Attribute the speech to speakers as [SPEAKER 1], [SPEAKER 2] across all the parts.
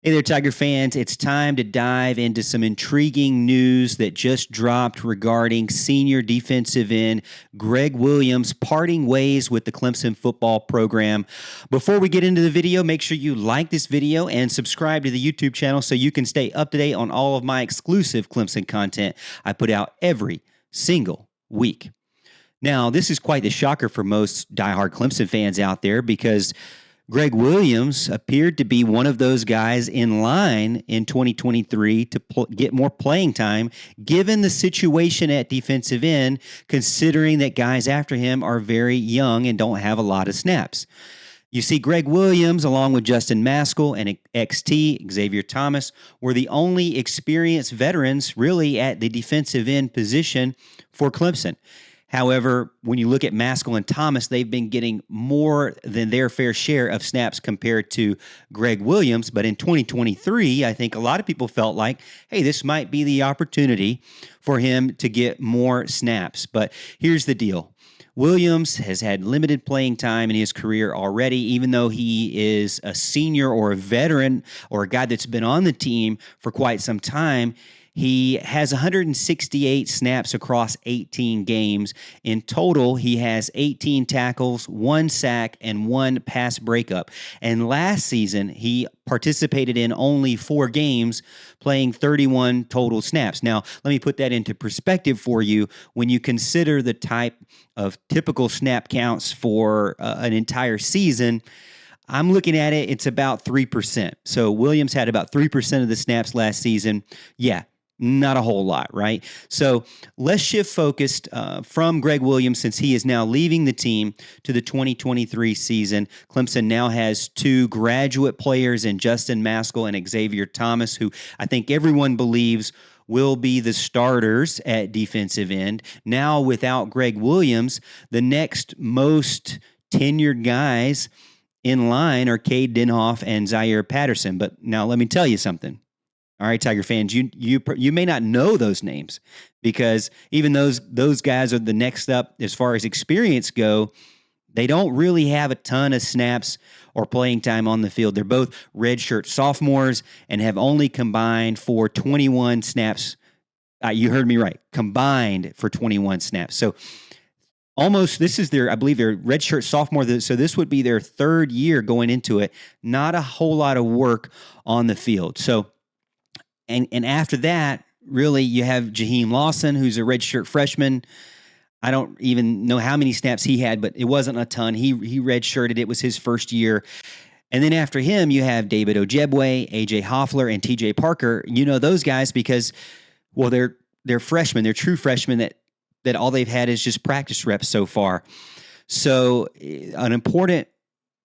[SPEAKER 1] Hey there, Tiger fans. It's time to dive into some intriguing news that just dropped regarding senior defensive end Greg Williams parting ways with the Clemson football program. Before we get into the video, make sure you like this video and subscribe to the YouTube channel so you can stay up to date on all of my exclusive Clemson content I put out every single week. Now, this is quite the shocker for most diehard Clemson fans out there because Greg Williams appeared to be one of those guys in line in 2023 to get more playing time, given the situation at defensive end, considering that guys after him are very young and don't have a lot of snaps. You see, Greg Williams, along with Justin Maskell and XT, Xavier Thomas, were the only experienced veterans really at the defensive end position for Clemson. However, when you look at Maskell and Thomas, they've been getting more than their fair share of snaps compared to Greg Williams. But in 2023, I think a lot of people felt like, hey, this might be the opportunity for him to get more snaps. But here's the deal. Williams has had limited playing time in his career already, even though he is a senior or a veteran or a guy that's been on the team for quite some time. He has 168 snaps across 18 games. In total, he has 18 tackles, 1 sack, and 1 pass breakup. And last season, he participated in only 4 games, playing 31 total snaps. Now, let me put that into perspective for you. When you consider the type of typical snap counts for an entire season, I'm looking at it, it's about 3%. So Williams had about 3% of the snaps last season. Yeah. Not a whole lot, right? So let's shift focus from Greg Williams, since he is now leaving the team, to the 2023 season. Clemson now has 2 graduate players in Justin Maskell and Xavier Thomas, who I think everyone believes will be the starters at defensive end. Now, without Greg Williams, the next most tenured guys in line are Cade Denhoff and Zaire Patterson. But now let me tell you something. All right, Tiger fans, you may not know those names because even those guys are the next up as far as experience go. They don't really have a ton of snaps or playing time on the field. They're both redshirt sophomores and have only combined for 21 snaps. You heard me right, combined for 21 snaps. So almost, this is I believe their redshirt sophomore. So this would be their 3rd year going into it. Not a whole lot of work on the field. So. And after that, really, you have Jaheim Lawson, who's a redshirt freshman. I don't even know how many snaps he had, but it wasn't a ton. He redshirted. It was his first year. And then after him, you have David Ojebwe, A.J. Hoffler, and T.J. Parker. You know those guys because, well, they're freshmen. They're true freshmen that all they've had is just practice reps so far. So an important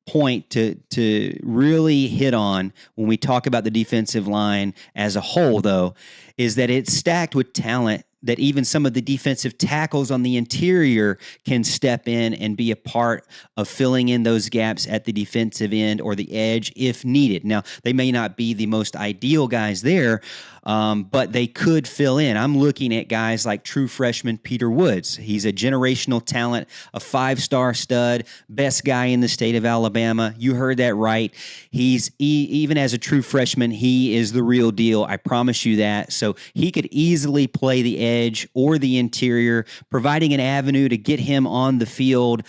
[SPEAKER 1] point to really hit on when we talk about the defensive line as a whole, though, is that it's stacked with talent that even some of the defensive tackles on the interior can step in and be a part of filling in those gaps at the defensive end or the edge if needed. Now, they may not be the most ideal guys there, but they could fill in. I'm looking at guys like true freshman Peter Woods. He's a generational talent, a 5-star stud, best guy in the state of Alabama. You heard that right. He's even as a true freshman, he is the real deal. I promise you that. So he could easily play the edge or the interior, providing an avenue to get him on the field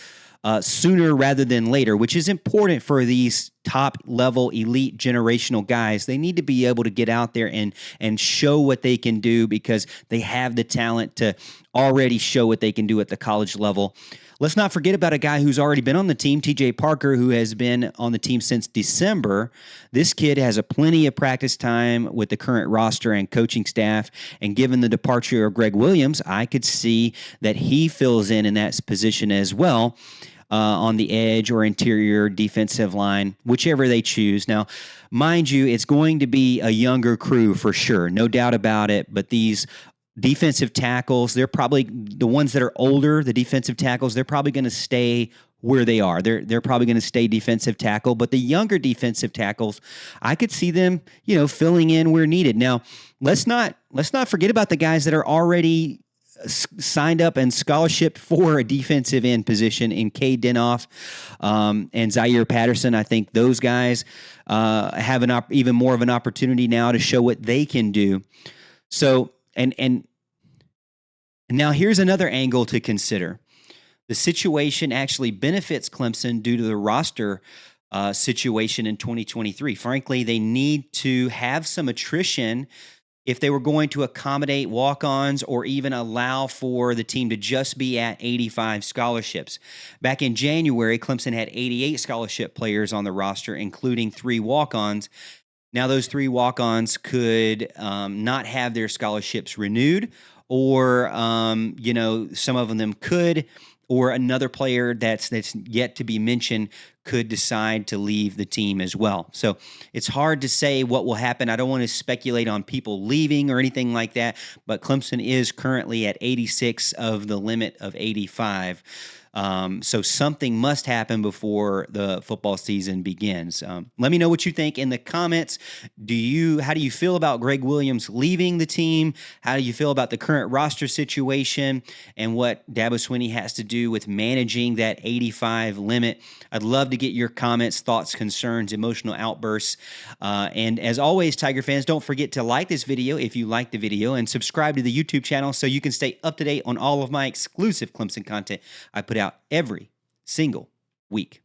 [SPEAKER 1] sooner rather than later, which is important for these top-level elite generational guys. They need to be able to get out there and show what they can do because they have the talent to already show what they can do at the college level. Let's not forget about a guy who's already been on the team, T.J. Parker, who has been on the team since December. This kid has plenty of practice time with the current roster and coaching staff, and given the departure of Greg Williams, I could see that he fills in that position as well. On the edge or interior defensive line, whichever they choose. Now, mind you, it's going to be a younger crew for sure, no doubt about it, but these defensive tackles, they're probably the ones that are older, the defensive tackles, they're probably going to stay where they are. They're probably going to stay defensive tackle, but the younger defensive tackles, I could see them, filling in where needed. Now, let's not forget about the guys that are already signed up and scholarshiped for a defensive end position in Cade Denoff and Zaire Patterson. I think those guys have even more of an opportunity now to show what they can do. So, and now here's another angle to consider. The situation actually benefits Clemson due to the roster situation in 2023. Frankly, they need to have some attrition if they were going to accommodate walk-ons or even allow for the team to just be at 85 scholarships. Back in January, Clemson had 88 scholarship players on the roster, including 3 walk-ons. Now those 3 walk-ons could not have their scholarships renewed, or some of them could, or another player that's yet to be mentioned could decide to leave the team as well. So it's hard to say what will happen. I don't want to speculate on people leaving or anything like that, but Clemson is currently at 86 of the limit of 85. So something must happen before the football season begins. Let me know what you think in the comments. How do you feel about Greg Williams leaving the team? How do you feel about the current roster situation and what Dabo Swinney has to do with managing that 85 limit? I'd love to get your comments, thoughts, concerns, emotional outbursts. And as always, Tiger fans, don't forget to like this video if you like the video and subscribe to the YouTube channel so you can stay up to date on all of my exclusive Clemson content I put out every single week.